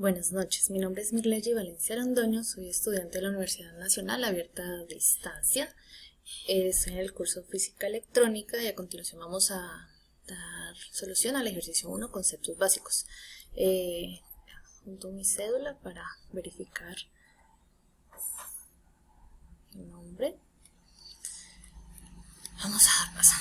Buenas noches, mi nombre es Mirley Valencia Londoño, soy estudiante de la Universidad Nacional Abierta a Distancia. Estoy en el curso Física Electrónica y a continuación vamos a dar solución al ejercicio 1, conceptos básicos. Junto mi cédula para verificar el nombre. Vamos a dar paso.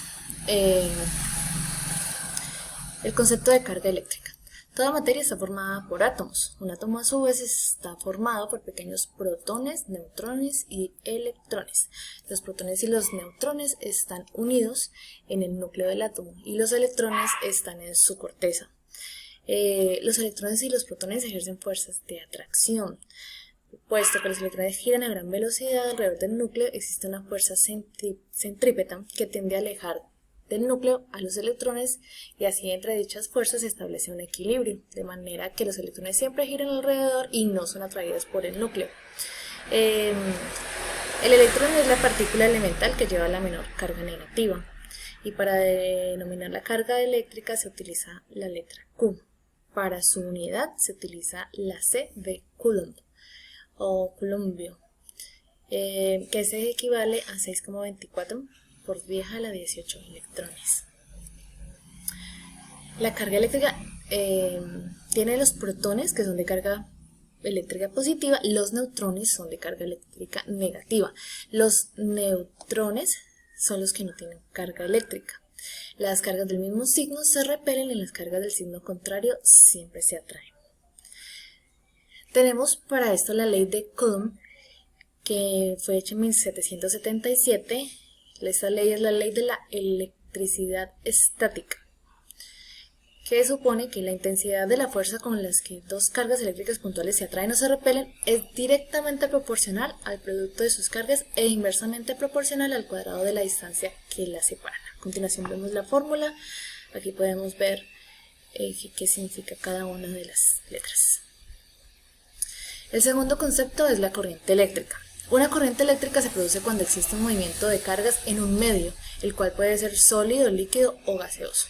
El concepto de carga eléctrica. Toda materia está formada por átomos. Un átomo a su vez está formado por pequeños protones, neutrones y electrones. Los protones y los neutrones están unidos en el núcleo del átomo y los electrones están en su corteza. Los electrones y los protones ejercen fuerzas de atracción. Puesto que los electrones giran a gran velocidad alrededor del núcleo, existe una fuerza centrípeta que tiende a alejar del núcleo a los electrones y así entre dichas fuerzas se establece un equilibrio, de manera que los electrones siempre giran alrededor y no son atraídos por el núcleo. El electrón es la partícula elemental que lleva la menor carga negativa y para denominar la carga eléctrica se utiliza la letra Q. Para su unidad se utiliza la C de Coulomb o Coulombio, que se equivale a 6,24 por 10 a la 18 electrones. La carga eléctrica tiene los protones, que son de carga eléctrica positiva, los neutrones son de carga eléctrica negativa. Los neutrones son los que no tienen carga eléctrica. Las cargas del mismo signo se repelen y las cargas del signo contrario siempre se atraen. Tenemos para esto la ley de Coulomb, que fue hecha en 1777. Esta ley es la ley de la electricidad estática, que supone que la intensidad de la fuerza con las que dos cargas eléctricas puntuales se atraen o se repelen es directamente proporcional al producto de sus cargas e inversamente proporcional al cuadrado de la distancia que las separa. A continuación vemos la fórmula. Aquí podemos ver qué significa cada una de las letras. El segundo concepto es la corriente eléctrica. Una corriente eléctrica se produce cuando existe un movimiento de cargas en un medio, el cual puede ser sólido, líquido o gaseoso.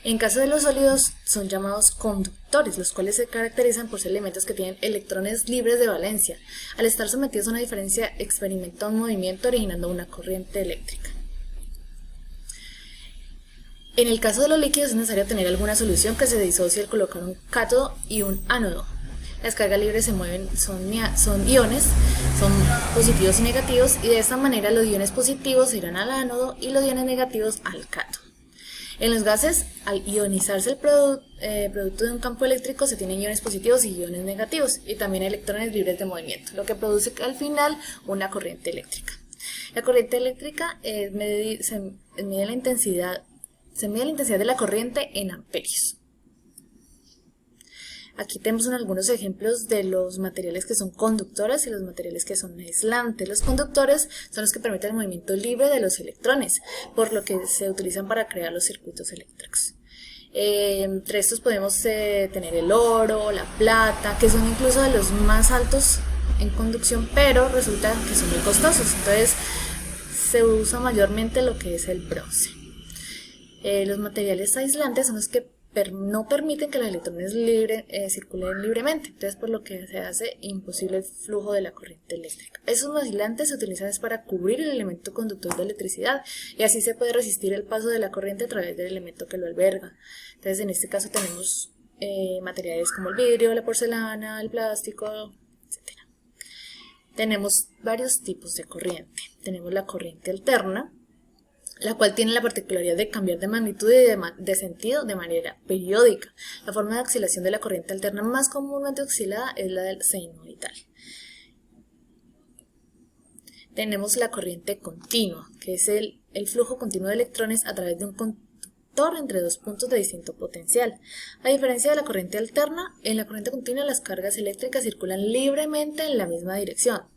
En caso de los sólidos son llamados conductores, los cuales se caracterizan por ser elementos que tienen electrones libres de valencia. Al estar sometidos a una diferencia experimentan un movimiento originando una corriente eléctrica. En el caso de los líquidos es necesario tener alguna solución que se disocie al colocar un cátodo y un ánodo. Las cargas libres se mueven, son iones, son positivos y negativos, y de esta manera los iones positivos irán al ánodo y los iones negativos al cátodo. En los gases, al ionizarse el producto de un campo eléctrico, se tienen iones positivos y iones negativos, y también electrones libres de movimiento, lo que produce al final una corriente eléctrica. La corriente eléctrica se mide la intensidad de la corriente en amperios. Aquí tenemos algunos ejemplos de los materiales que son conductores y los materiales que son aislantes. Los conductores son los que permiten el movimiento libre de los electrones, por lo que se utilizan para crear los circuitos eléctricos. Entre estos podemos tener el oro, la plata, que son incluso de los más altos en conducción, pero resulta que son muy costosos. Entonces se usa mayormente lo que es el bronce. Los materiales aislantes son los que no permiten que los electrones circulen libremente, entonces por lo que se hace imposible el flujo de la corriente eléctrica. Esos aislantes se utilizan para cubrir el elemento conductor de electricidad y así se puede resistir el paso de la corriente a través del elemento que lo alberga. Entonces en este caso tenemos materiales como el vidrio, la porcelana, el plástico, etc. Tenemos varios tipos de corriente. Tenemos la corriente alterna, la cual tiene la particularidad de cambiar de magnitud y de sentido de manera periódica. La forma de oscilación de la corriente alterna más comúnmente oscilada es la del senoidal. Tenemos la corriente continua, que es el flujo continuo de electrones a través de un conductor entre dos puntos de distinto potencial. A diferencia de la corriente alterna, en la corriente continua las cargas eléctricas circulan libremente en la misma dirección.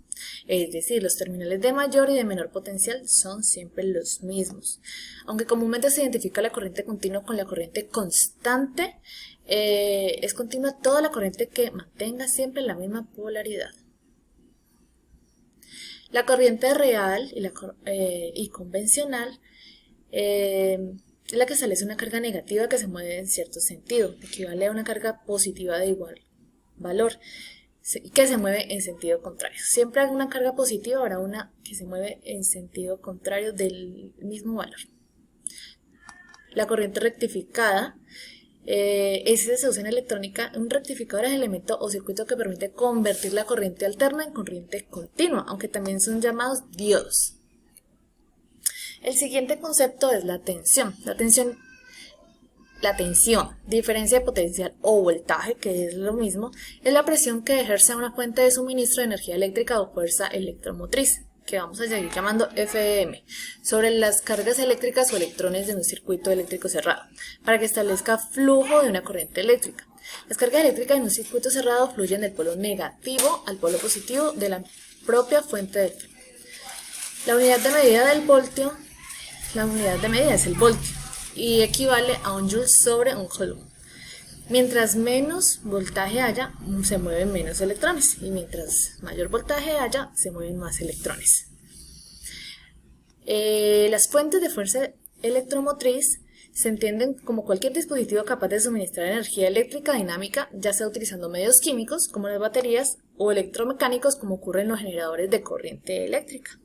Es decir, los terminales de mayor y de menor potencial son siempre los mismos. Aunque comúnmente se identifica la corriente continua con la corriente constante, es continua toda la corriente que mantenga siempre la misma polaridad. La corriente real y convencional es la que establece una carga negativa que se mueve en cierto sentido, equivale a una carga positiva de igual valor que se mueve en sentido contrario. Siempre hay una carga positiva, habrá una que se mueve en sentido contrario del mismo valor. La corriente rectificada, ese se usa en electrónica. Un rectificador es el elemento o circuito que permite convertir la corriente alterna en corriente continua, aunque también son llamados diodos. El siguiente concepto es la tensión. La tensión, diferencia de potencial o voltaje, que es lo mismo, es la presión que ejerce una fuente de suministro de energía eléctrica o fuerza electromotriz, que vamos a seguir llamando FEM, sobre las cargas eléctricas o electrones de un circuito eléctrico cerrado, para que establezca flujo de una corriente eléctrica. Las cargas eléctricas en un circuito cerrado fluyen del polo negativo al polo positivo de la propia fuente de flujo. La unidad de medida del voltio, la unidad de medida es el voltio, y equivale a un joule sobre un coulomb. Mientras menos voltaje haya, se mueven menos electrones, y mientras mayor voltaje haya, se mueven más electrones. Las fuentes de fuerza electromotriz se entienden como cualquier dispositivo capaz de suministrar energía eléctrica dinámica, ya sea utilizando medios químicos como las baterías o electromecánicos como ocurre en los generadores de corriente eléctrica.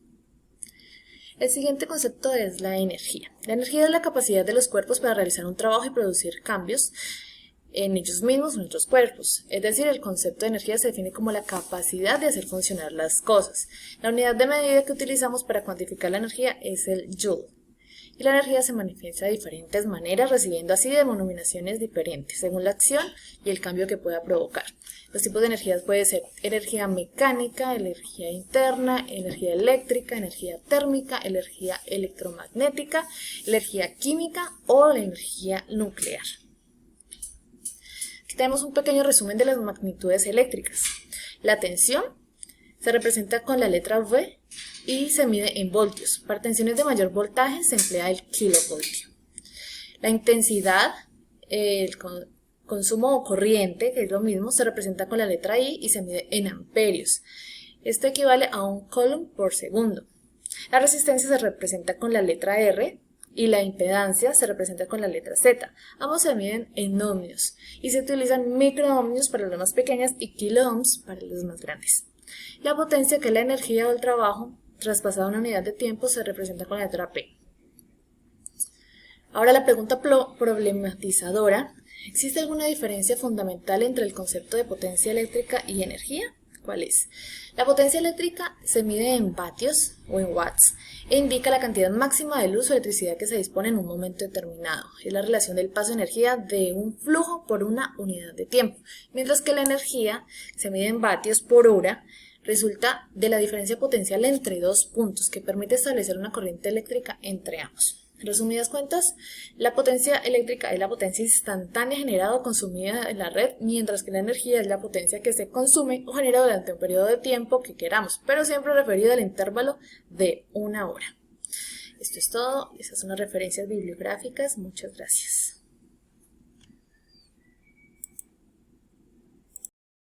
El siguiente concepto es la energía. La energía es la capacidad de los cuerpos para realizar un trabajo y producir cambios en ellos mismos o en otros cuerpos. Es decir, el concepto de energía se define como la capacidad de hacer funcionar las cosas. La unidad de medida que utilizamos para cuantificar la energía es el joule. Y la energía se manifiesta de diferentes maneras, recibiendo así denominaciones diferentes, según la acción y el cambio que pueda provocar. Los tipos de energías pueden ser energía mecánica, energía interna, energía eléctrica, energía térmica, energía electromagnética, energía química o la energía nuclear. Aquí tenemos un pequeño resumen de las magnitudes eléctricas. La tensión se representa con la letra V y se mide en voltios. Para tensiones de mayor voltaje se emplea el kilovoltio. La intensidad, el consumo o corriente, que es lo mismo, se representa con la letra I y se mide en amperios. Esto equivale a un coulomb por segundo. La resistencia se representa con la letra R y la impedancia se representa con la letra Z. Ambos se miden en ohmios y se utilizan microohmios para las más pequeñas y kiloohms para las más grandes. La potencia, que es la energía o el trabajo traspasada a una unidad de tiempo, se representa con la letra P. Ahora la pregunta problematizadora: ¿existe alguna diferencia fundamental entre el concepto de potencia eléctrica y energía? ¿Cuál es? La potencia eléctrica se mide en vatios o en watts e indica la cantidad máxima de luz o electricidad que se dispone en un momento determinado. Es la relación del paso de energía de un flujo por una unidad de tiempo, mientras que la energía se mide en vatios por hora. Resulta de la diferencia potencial entre dos puntos que permite establecer una corriente eléctrica entre ambos. En resumidas cuentas, la potencia eléctrica es la potencia instantánea generada o consumida en la red, mientras que la energía es la potencia que se consume o genera durante un periodo de tiempo que queramos, pero siempre referido al intervalo de una hora. Esto es todo, esas son las referencias bibliográficas. Muchas gracias.